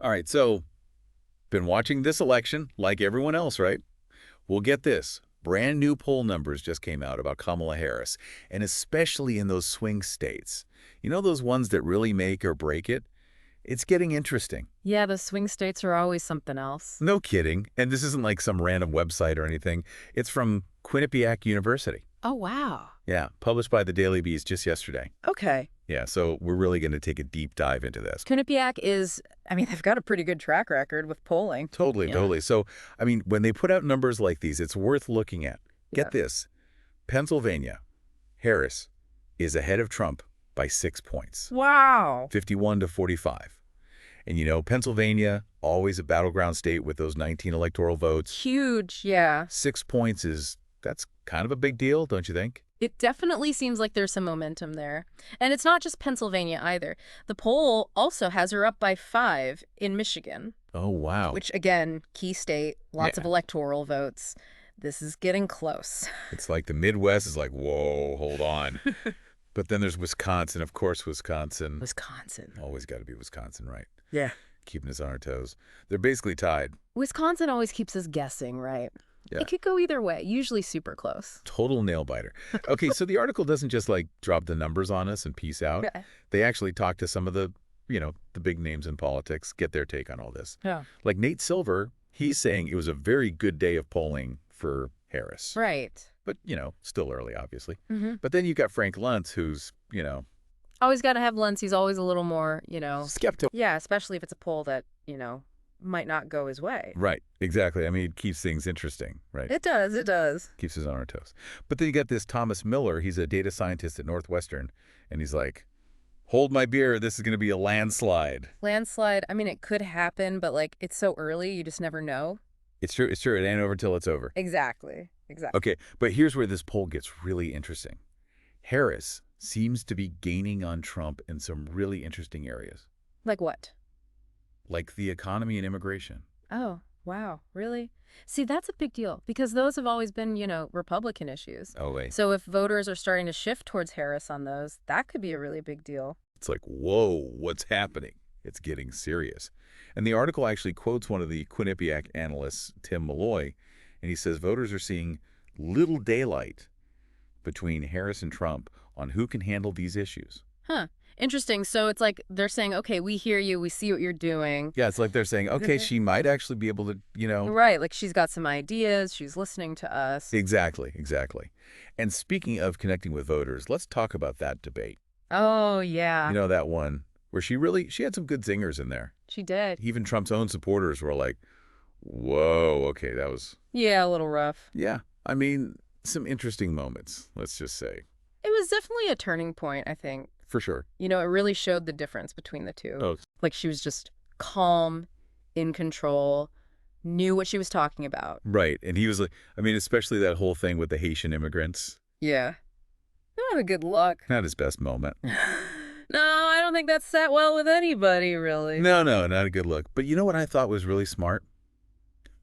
All right, so been watching this election like everyone else, right? Well, get this. Brand new poll numbers just came out about Kamala Harris, and especially in those swing states. You know those ones that really make or break it? It's getting interesting. Yeah, the swing states are always something else. No kidding. And this isn't like some random website or anything. It's from Quinnipiac University. Oh, wow. Yeah, published by the Daily Beast just yesterday. Okay. Yeah, so we're really going to take a deep dive into this. Quinnipiac is, I mean, they've got a pretty good track record with polling. Totally, Yeah. totally. So, I mean, when they put out numbers like these, it's worth looking at. Get this. Pennsylvania, Harris is ahead of Trump by 6 points, Wow. 51 to 45. And, you know, Pennsylvania, always a battleground state with those 19 electoral votes. Huge, yeah. 6 points that's kind of a big deal, don't you think? It definitely seems like there's some momentum there. And it's not just Pennsylvania either. The poll also has her up by 5 in Michigan, Oh, wow. which, again, key state, lots of electoral votes. This is getting close. It's like the Midwest is like, whoa, hold on. But then there's Wisconsin, of course, Wisconsin. Wisconsin. Always got to be Wisconsin, right? Yeah. Keeping us on our toes. They're basically tied. Wisconsin always keeps us guessing, right? Yeah. It could go either way, usually super close. Total nail biter. Okay, so the article doesn't just like drop the numbers on us and peace out. Yeah. They actually talk to some of the, the big names in politics, get their take on all this. Yeah. Like Nate Silver, he's saying it was a very good day of polling for Harris. Right. But, still early, obviously. Mm-hmm. But then you got Frank Luntz, who's, Always got to have Luntz. He's always a little more, skeptical. Yeah, especially if it's a poll that, might not go his way. Right, exactly. I mean, it keeps things interesting, right? It does, it does. Keeps us on our toes. But then you got this Thomas Miller. He's a data scientist at Northwestern, and he's like, hold my beer. This is going to be a landslide. Landslide, I mean, it could happen, but, it's so early, you just never know. It's true. It's true. It ain't over till it's over. Exactly. Okay, but here's where this poll gets really interesting. Harris seems to be gaining on Trump in some really interesting areas, Like what? like the economy and immigration. Oh, wow. Really? See, that's a big deal because those have always been, Republican issues. Oh, wait. So if voters are starting to shift towards Harris on those, that could be a really big deal. It's like, whoa, what's happening? It's getting serious. And the article actually quotes one of the Quinnipiac analysts, Tim Malloy, and he says voters are seeing little daylight between Harris and Trump on who can handle these issues. Huh. Interesting. So it's like they're saying, okay, we hear you. We see what you're doing. Yeah, it's like they're saying, okay, she might actually be able to, Right. Like she's got some ideas. She's listening to us. Exactly, exactly. And speaking of connecting with voters, let's talk about that debate. Oh, yeah. You know, that one where she had some good zingers in there. She did. Even Trump's own supporters were like, whoa, okay, that was... Yeah, a little rough. Yeah, I mean, some interesting moments, let's just say. It was definitely a turning point, I think. For sure. It really showed the difference between the two. Oh. Like she was just calm, in control, knew what she was talking about. Right, and he was like, I mean, especially that whole thing with the Haitian immigrants. Yeah. Not a good look. Not his best moment. No, I don't think that's sat well with anybody, really. No, not a good look. But you know what I thought was really smart?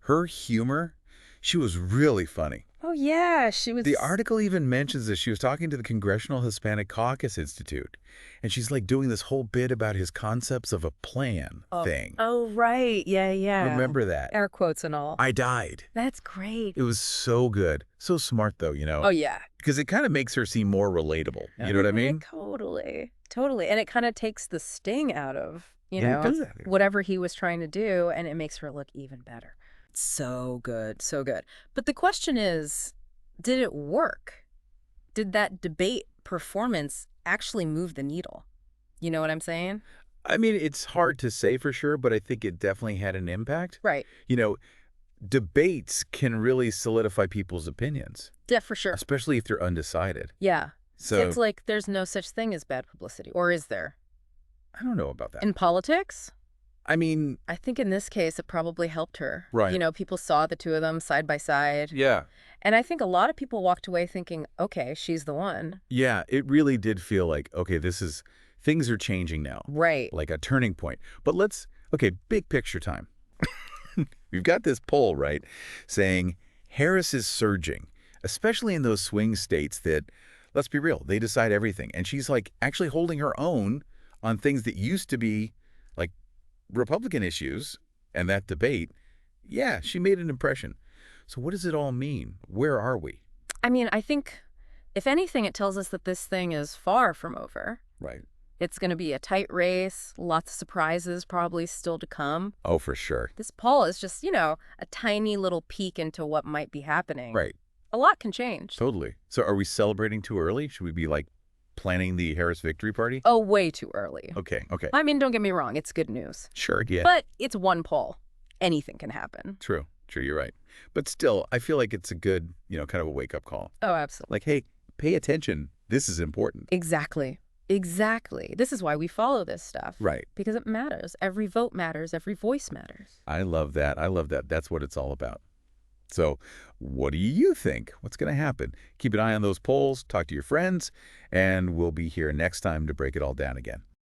Her humor, she was really funny. Oh, yeah, she was... The article even mentions that she was talking to the Congressional Hispanic Caucus Institute, and she's like doing this whole bit about his concepts of a plan thing. Oh, right. Yeah, yeah. Remember that? Air quotes and all. I died. That's great. It was so good. So smart, though, Oh, yeah. Because it kind of makes her seem more relatable. You know what I mean? Totally. Totally. And it kind of takes the sting out of, does that. whatever he was trying to do, and it makes her look even better. So good. So good. But the question is, did it work? Did that debate performance actually move the needle? You know what I'm saying? I mean, it's hard to say for sure, but I think it definitely had an impact. Right. Debates can really solidify people's opinions. Yeah, for sure. Especially if they're undecided. Yeah. So it's like there's no such thing as bad publicity. Or is there? I don't know about that. In politics? I mean... I think in this case, it probably helped her. Right. People saw the two of them side by side. Yeah. And I think a lot of people walked away thinking, okay, she's the one. Yeah, it really did feel like, okay, things are changing now. Right. Like a turning point. But big picture time. We've got this poll, right, saying Harris is surging, especially in those swing states that, let's be real, they decide everything. And she's like actually holding her own on things that used to be like Republican issues and that debate, yeah, she made an impression. So what does it all mean? Where are we? I mean, I think, if anything, it tells us that this thing is far from over. Right. It's going to be a tight race, lots of surprises probably still to come. Oh, for sure. This poll is just, a tiny little peek into what might be happening. Right. A lot can change. Totally. So are we celebrating too early? Should we be, like, planning the Harris victory party? Oh, way too early. Okay. I mean, don't get me wrong, it's good news. Sure, yeah. But it's one poll. Anything can happen. True, you're right. But still, I feel like it's a good, kind of a wake-up call. Oh, absolutely. Like, hey, pay attention. This is important. Exactly. This is why we follow this stuff. Right. Because it matters. Every vote matters. Every voice matters. I love that. That's what it's all about. So what do you think? What's going to happen? Keep an eye on those polls, talk to your friends, and we'll be here next time to break it all down again.